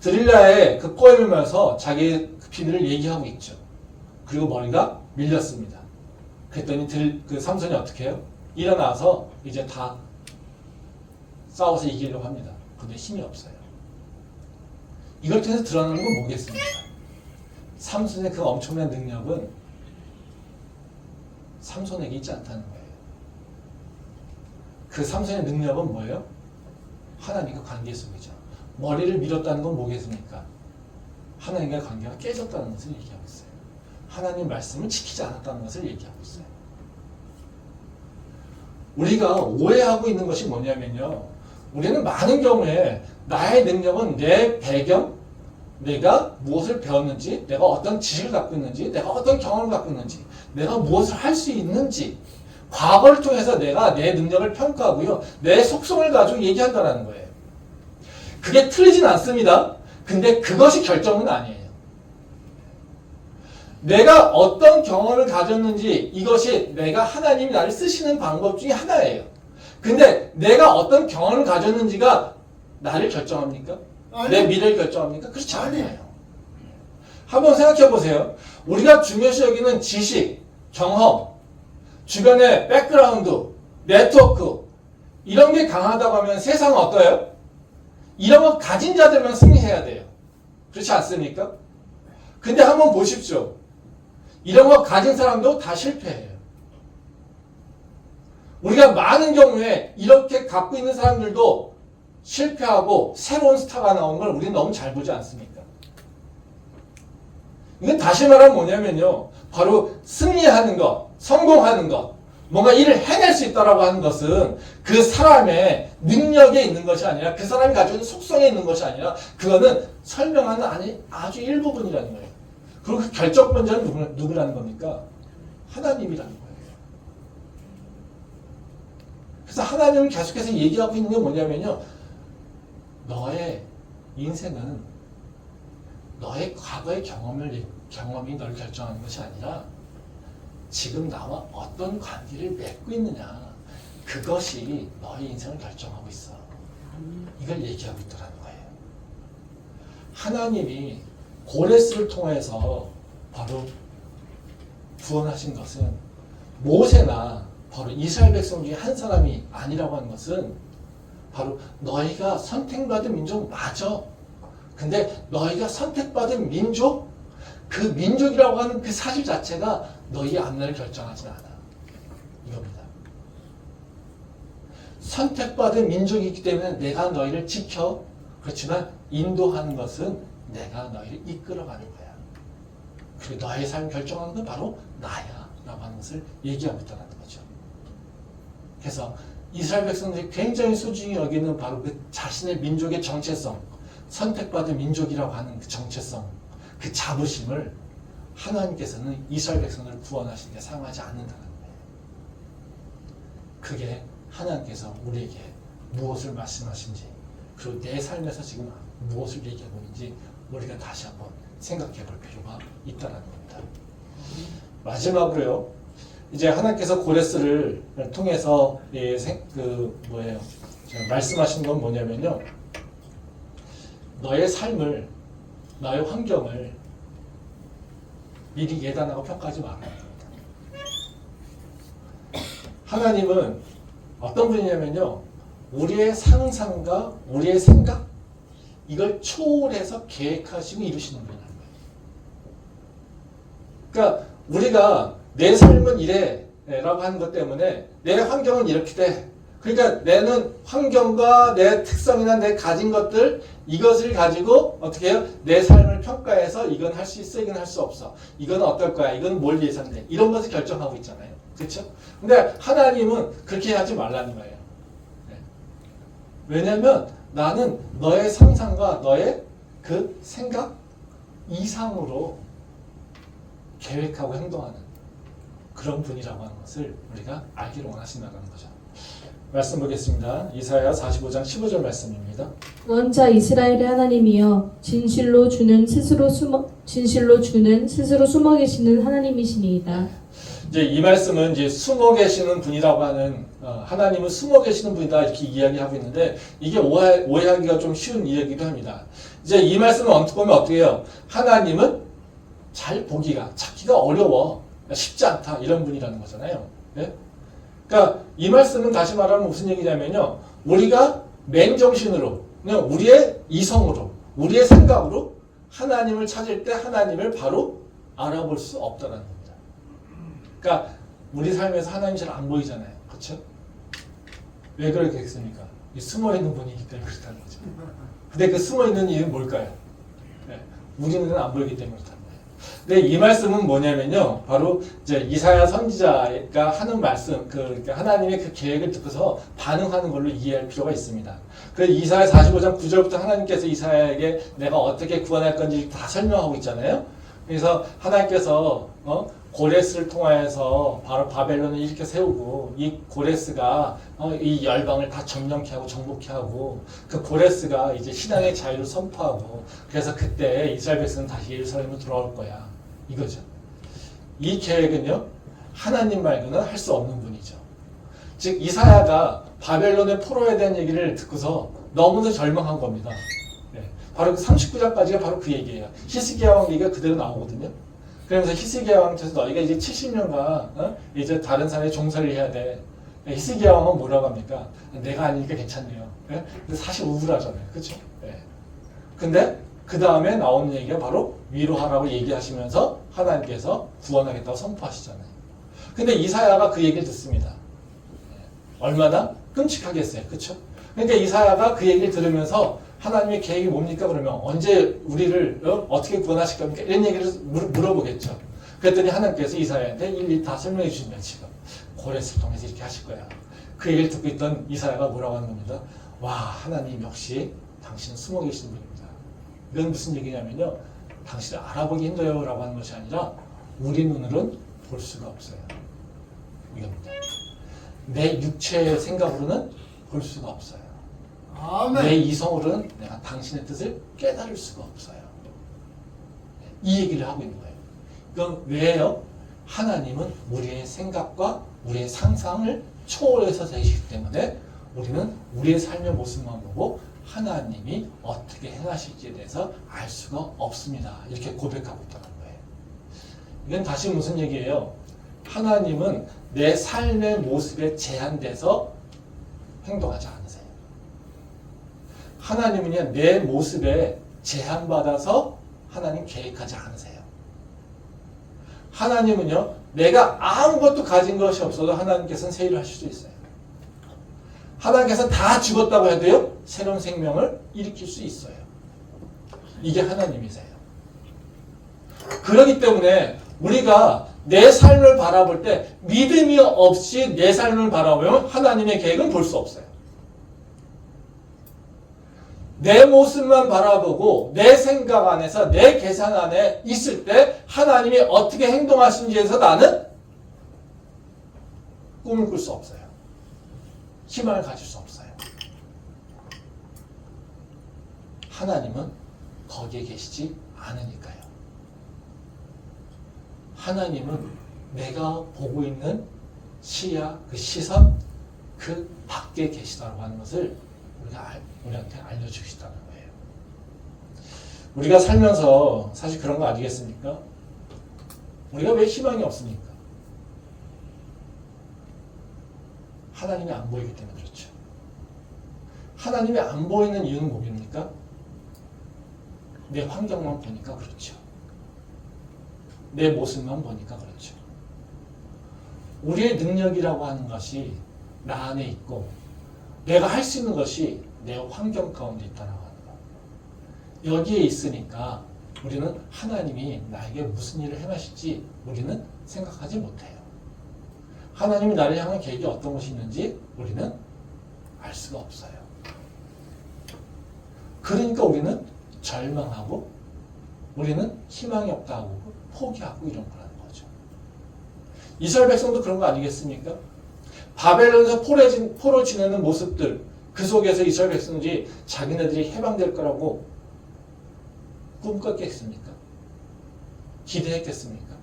드릴라의 그 꼬임을 면서 자기의 그 비밀을 얘기하고 있죠. 그리고 머리가 밀렸습니다. 그랬더니 그 삼손이 어떻게 해요? 일어나서 이제 다 싸워서 이기려고 합니다. 근데 힘이 없어요. 이걸 통해서 드러나는 건 뭐겠습니까? 삼손의 그 엄청난 능력은 삼손에게 있지 않다는 거예요. 그 삼손의 능력은 뭐예요? 하나님과 관계 속이죠. 머리를 밀었다는 건 뭐겠습니까? 하나님과 관계가 깨졌다는 것을 얘기하고 있어요. 하나님 말씀을 지키지 않았다는 것을 얘기하고 있어요. 우리가 오해하고 있는 것이 뭐냐면요. 우리는 많은 경우에 나의 능력은 내 배경, 내가 무엇을 배웠는지, 내가 어떤 지식을 갖고 있는지, 내가 어떤 경험을 갖고 있는지, 내가 무엇을 할 수 있는지, 과거를 통해서 내가 내 능력을 평가하고요. 내 속성을 가지고 얘기한다는 거예요. 그게 틀리진 않습니다. 근데 그것이 결정은 아니에요. 내가 어떤 경험을 가졌는지 이것이 내가 하나님이 나를 쓰시는 방법 중에 하나예요. 근데 내가 어떤 경험을 가졌는지가 나를 결정합니까? 아니. 내 미래를 결정합니까? 그렇지 않아요. 한번 생각해 보세요. 우리가 중요시 여기는 지식, 경험, 주변의 백그라운드, 네트워크 이런 게 강하다고 하면 세상은 어때요? 이런 거 가진 자들만 승리해야 돼요. 그렇지 않습니까? 근데 한번 보십시오. 이런 거 가진 사람도 다 실패해요. 우리가 많은 경우에 이렇게 갖고 있는 사람들도 실패하고 새로운 스타가 나온 걸 우리는 너무 잘 보지 않습니까? 이건 다시 말하면 뭐냐면요. 바로 승리하는 것, 성공하는 것, 뭔가 일을 해낼 수 있다라고 하는 것은 그 사람의 능력에 있는 것이 아니라 그 사람이 가지고 있는 속성에 있는 것이 아니라 그거는 설명하는 아주 일부분이라는 거예요. 그리고 그 결정권자는 누구라는 겁니까? 하나님이라는 거예요. 그래서 하나님은 계속해서 얘기하고 있는 게 뭐냐면요. 너의 인생은 너의 과거의 경험이 너를 결정하는 것이 아니라 지금 나와 어떤 관계를 맺고 있느냐, 그것이 너의 인생을 결정하고 있어. 이걸 얘기하고 있더라는 거예요. 하나님이 고레스를 통해서 바로 구원하신 것은 모세나 바로 이스라엘 백성 중에 한 사람이 아니라고 하는 것은 바로 너희가 선택받은 민족 맞아. 근데 너희가 선택받은 민족, 그 민족이라고 하는 그 사실 자체가 너희 앞날을 결정하지 않아. 이겁니다. 선택받은 민족이기 때문에 내가 너희를 지켜. 그렇지만 인도하는 것은 내가 너희를 이끌어가는 거야. 그리고 너의 삶을 결정하는 건 바로 나야. 라고 하는 것을 얘기하고 있다는 거죠. 그래서 이스라엘 백성들이 굉장히 소중히 여기는 바로 그 자신의 민족의 정체성, 선택받은 민족이라고 하는 그 정체성, 그 자부심을 하나님께서는 이스라엘 백성들을 구원하시는데 사용하지 않는다는 거예요. 그게 하나님께서 우리에게 무엇을 말씀하신지, 그리고 내 삶에서 지금 무엇을 얘기하고 있는지 우리가 다시 한번 생각해 볼 필요가 있다는 겁니다. 마지막으로요. 이제 하나님께서 고레스를 통해서 말씀하신 건 뭐냐면요. 너의 삶을, 너의 환경을 미리 예단하고 평가하지 말아야 합니다. 하나님은 어떤 분이냐면요. 우리의 상상과 우리의 생각, 이걸 초월해서 계획하시고 이루시는 분이라는 거예요. 그러니까 우리가 내 삶은 이래 라고 하는 것 때문에 내 환경은 이렇게 돼. 그러니까 내는 환경과 내 특성이나 내 가진 것들, 이것을 가지고 어떻게 해요? 내 삶을 평가해서 이건 할 수 있어, 이건 할 수 없어. 이건 어떨 거야, 이건 뭘 예상돼. 이런 것을 결정하고 있잖아요. 그렇죠? 근데 하나님은 그렇게 하지 말라는 거예요. 네. 왜냐하면 나는 너의 상상과 너의 그 생각 이상으로 계획하고 행동하는 그런 분이라고 하는 것을 우리가 알기를 원하신다는 거죠. 말씀 보겠습니다. 이사야 45장 15절 말씀입니다. 구원자 이스라엘의 하나님이여 진실로 주는 스스로 숨어 계시는 하나님이시니이다. 이제 이 말씀은 이제 숨어 계시는 분이라고 하는 하나님은 숨어 계시는 분이다 이렇게 이야기하고 있는데 이게 오해하기가 좀 쉬운 이야기도 합니다. 이제 이 말씀을 어떻게 보면 어떻게 해요? 하나님은 잘 보기가 찾기가 어려워. 쉽지 않다 이런 분이라는 거잖아요. 네? 그러니까 이 말씀은 다시 말하면 무슨 얘기냐면요. 우리가 맨정신으로 그냥 우리의 이성으로 우리의 생각으로 하나님을 찾을 때 하나님을 바로 알아볼 수 없다는 겁니다. 그러니까 우리 삶에서 하나님이 잘 안 보이잖아요. 그렇죠? 왜 그렇겠습니까? 숨어 있는 분이기 때문에 그렇다는 거죠. 근데 그 숨어 있는 이유는 뭘까요? 네. 우리는 안 보이기 때문에 그렇다. 근데 이 말씀은 뭐냐면요. 바로 이제 이사야 선지자가 하는 말씀, 그러니까 하나님의 그 계획을 듣고서 반응하는 걸로 이해할 필요가 있습니다. 그래서 이사야 45장 9절부터 하나님께서 이사야에게 내가 어떻게 구원할 건지 다 설명하고 있잖아요. 그래서 하나님께서 고레스를 통하여서 바로 바벨론을 이렇게 세우고 이 고레스가 이 열방을 다 점령케 하고 정복케 하고 그 고레스가 이제 신앙의 자유를 선포하고 그래서 그때 이스라엘 백성은 다시 예루살렘으로 돌아올 거야. 이거죠. 이 계획은요. 하나님 말고는 할 수 없는 분이죠. 즉 이사야가 바벨론의 포로에 대한 얘기를 듣고서 너무도 절망한 겁니다. 네. 바로 그 39장까지가 바로 그 얘기예요. 히스기야 왕 얘기가 그대로 나오거든요. 그러면서 히스기야 왕한테서 너희가 이제 70년간 이제 다른 산에 종살이를 해야 돼. 히스기야 왕은 뭐라고 합니까? 내가 아니니까 괜찮네요. 네? 근데 사실 우울하잖아요. 그렇죠? 네. 근데 그 다음에 나오는 얘기가 바로 위로하라고 얘기하시면서 하나님께서 구원하겠다고 선포하시잖아요. 근데 이사야가 그 얘기를 듣습니다. 얼마나 끔찍하겠어요. 그렇죠? 그러니까 이사야가 그 얘기를 들으면서 하나님의 계획이 뭡니까? 그러면 언제 우리를 어떻게 구원하실 겁니까? 이런 얘기를 물어보겠죠. 그랬더니 하나님께서 이사야한테 일일이 다 설명해 주신다. 지금 고레스를 통해서 이렇게 하실 거야. 그 얘기를 듣고 있던 이사야가 뭐라고 하는 겁니다. 와, 하나님 역시 당신은 숨어 계신 분입니다. 이건 무슨 얘기냐면요. 당신을 알아보기 힘들어요 라고 하는 것이 아니라 우리 눈으로는 볼 수가 없어요. 이겁니다. 내 육체의 생각으로는 볼 수가 없어요. 아멘. 내 이성으로는 내가 당신의 뜻을 깨달을 수가 없어요. 이 얘기를 하고 있는 거예요. 그럼 왜요? 하나님은 우리의 생각과 우리의 상상을 초월해서 되시기 때문에 우리는 우리의 삶의 모습만 보고 하나님이 어떻게 행하실지에 대해서 알 수가 없습니다. 이렇게 고백하고 있다는 거예요. 이건 다시 무슨 얘기예요? 하나님은 내 삶의 모습에 제한돼서 행동하지 않으세요. 하나님은요, 내 모습에 제한받아서 하나님 계획하지 않으세요. 하나님은요, 내가 아무것도 가진 것이 없어도 하나님께서는 새 일을 하실 수 있어요. 하나님께서는 다 죽었다고 해도요, 새로운 생명을 일으킬 수 있어요. 이게 하나님이세요. 그렇기 때문에 우리가 내 삶을 바라볼 때 믿음이 없이 내 삶을 바라보면 하나님의 계획은 볼 수 없어요. 내 모습만 바라보고 내 생각 안에서 내 계산 안에 있을 때 하나님이 어떻게 행동하시는지에서 나는 꿈을 꿀 수 없어요. 희망을 가질 수 없어요. 하나님은 거기에 계시지 않으니까요. 하나님은 내가 보고 있는 시야, 그 시선, 그 밖에 계시다고 하는 것을 우리한테 알려주시다는 거예요. 우리가 살면서 사실 그런 거 아니겠습니까? 우리가 왜 희망이 없습니까? 하나님이 안 보이기 때문에 그렇죠. 하나님이 안 보이는 이유는 뭐입니까? 내 환경만 보니까 그렇죠. 내 모습만 보니까 그렇죠. 우리의 능력이라고 하는 것이 나 안에 있고 내가 할 수 있는 것이 내 환경 가운데 있다는 거예요. 여기에 있으니까 우리는 하나님이 나에게 무슨 일을 행하실지 우리는 생각하지 못해요. 하나님이 나를 향한 계획이 어떤 것이 있는지 우리는 알 수가 없어요. 그러니까 우리는 절망하고 우리는 희망이 없다고 포기하고 이런 거라는 거죠. 이스라엘 백성도 그런 거 아니겠습니까? 바벨론에서 포로 지내는 모습들, 그 속에서 이스라엘 백성들이 자기네들이 해방될 거라고 꿈꿨겠습니까? 기대했겠습니까?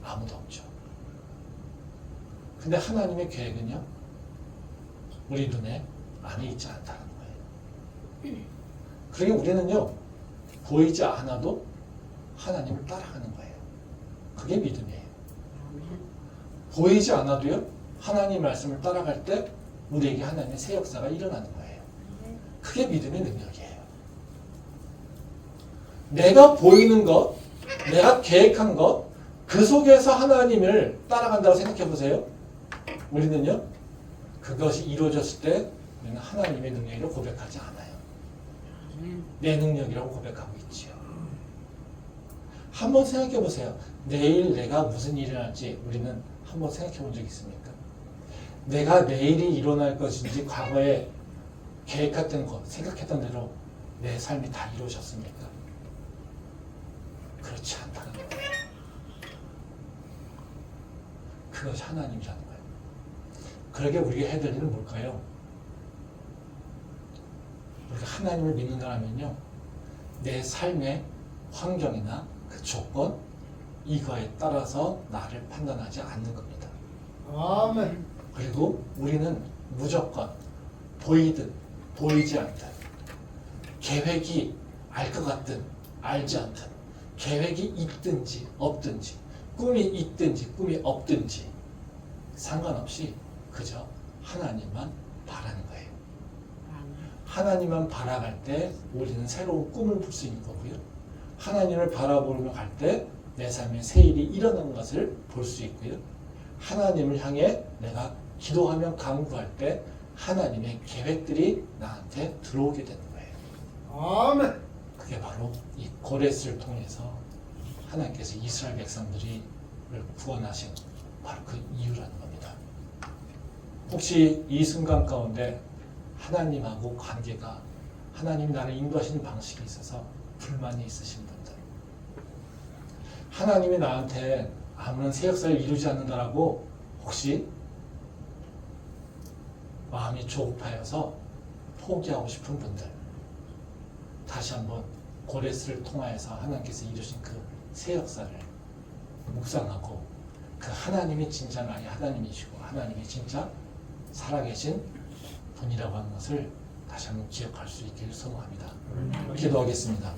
아무도 없죠. 근데 하나님의 계획은요, 우리 눈에 안에 있지 않다는 거예요. 그러니 우리는요, 보이지 않아도 하나님을 따라가는 거예요. 그게 믿음이에요. 보이지 않아도요, 하나님 말씀을 따라갈 때 우리에게 하나님의 새 역사가 일어나는 거예요. 그게 믿음의 능력이에요. 내가 보이는 것, 내가 계획한 것, 그 속에서 하나님을 따라간다고 생각해 보세요. 우리는요, 그것이 이루어졌을 때 우리는 하나님의 능력이라고 고백하지 않아요. 내 능력이라고 고백하고 있지요. 한번 생각해 보세요. 내일 내가 무슨 일을 할지 우리는 한번 생각해 본 적 있습니까? 내가 내일이 일어날 것인지 과거에 계획했던 것, 생각했던 대로 내 삶이 다 이루어졌습니까? 그렇지 않다는 거예요. 그것이 하나님이라는 거예요. 그러게 우리가 해야 될 일은 뭘까요? 우리가 하나님을 믿는다면요, 내 삶의 환경이나 그 조건, 이거에 따라서 나를 판단하지 않는 겁니다. 아멘. 그리고 우리는 무조건 보이든 보이지 않든, 계획이 알 것 같든 알지 않든, 계획이 있든지 없든지, 꿈이 있든지 꿈이 없든지 상관없이 그저 하나님만 바라는 거예요. 하나님만 바라갈 때 우리는 새로운 꿈을 볼 수 있는 거고요. 하나님을 바라보며 갈 때 내 삶에 새 일이 일어나는 것을 볼 수 있고요. 하나님을 향해 내가 기도하며 간구할 때 하나님의 계획들이 나한테 들어오게 되는 거예요. 아멘. 그게 바로 이 고레스를 통해서 하나님께서 이스라엘 백성들이 구원하신 바로 그 이유라는 겁니다. 혹시 이 순간 가운데 하나님하고 관계가 하나님이 나를 인도하시는 방식에 있어서 불만이 있으신 분들, 하나님이 나한테 아무런 새 역사를 이루지 않는다라고 혹시 마음이 조급하여서 포기하고 싶은 분들, 다시 한번 고레스를 통하여서 하나님께서 이루신 그 새 역사를 묵상하고 그 하나님이 진짜 나의 하나님이시고 하나님이 진짜 살아계신 분이라고 하는 것을 다시 한번 기억할 수 있기를 소망합니다. 기도하겠습니다.